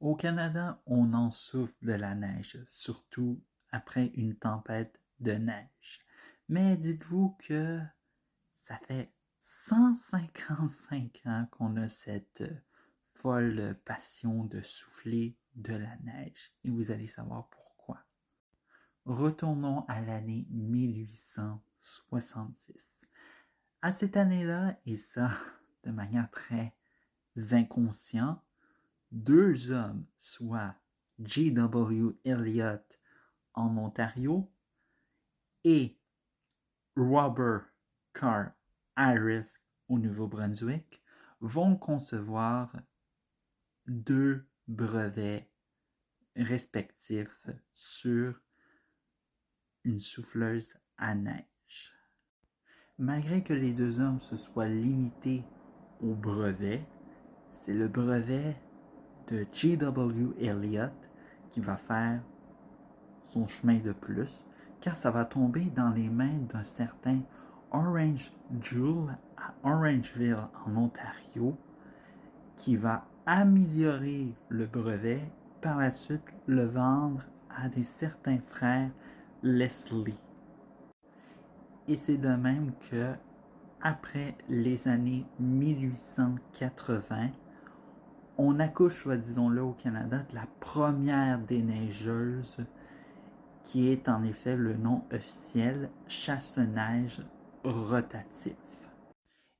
Au Canada, on en souffre de la neige, surtout après une tempête de neige. Mais dites-vous que ça fait 155 ans qu'on a cette folle passion de souffler de la neige. Et vous allez savoir pourquoi. Retournons à l'année 1866. À cette année-là, et ça de manière très inconsciente, deux hommes, soit J.W. Elliot en Ontario et Robert Carr Harris au Nouveau-Brunswick, vont concevoir deux brevets respectifs sur une souffleuse à neige. Malgré que les deux hommes se soient limités au brevet, c'est le brevet de J.W. Elliot qui va faire son chemin de plus, car ça va tomber dans les mains d'un certain Orange Jules à Orangeville en Ontario, qui va améliorer le brevet, par la suite le vendre à des certains frères Leslie. Et c'est de même que, après les années 1880, on accouche, soit disons-le, au Canada, de la première déneigeuse, qui est en effet le nom officiel chasse-neige rotatif.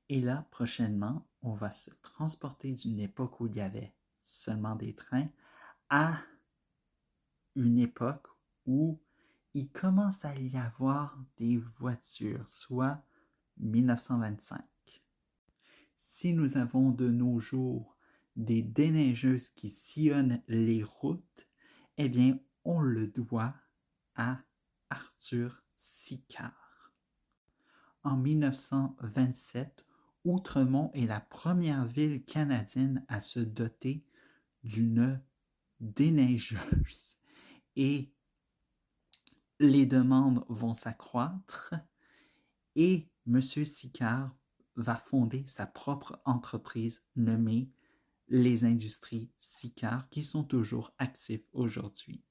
Et là, prochainement, on va se transporter d'une époque où il y avait seulement des trains à une époque où il commence à y avoir des voitures, soit 1925. Si nous avons de nos jours des déneigeuses qui sillonnent les routes, eh bien, on le doit à Arthur Sicard. En 1927, Outremont est la première ville canadienne à se doter d'une déneigeuse et les demandes vont s'accroître et M. Sicard va fonder sa propre entreprise nommée les Industries Sicard qui sont toujours actifs aujourd'hui.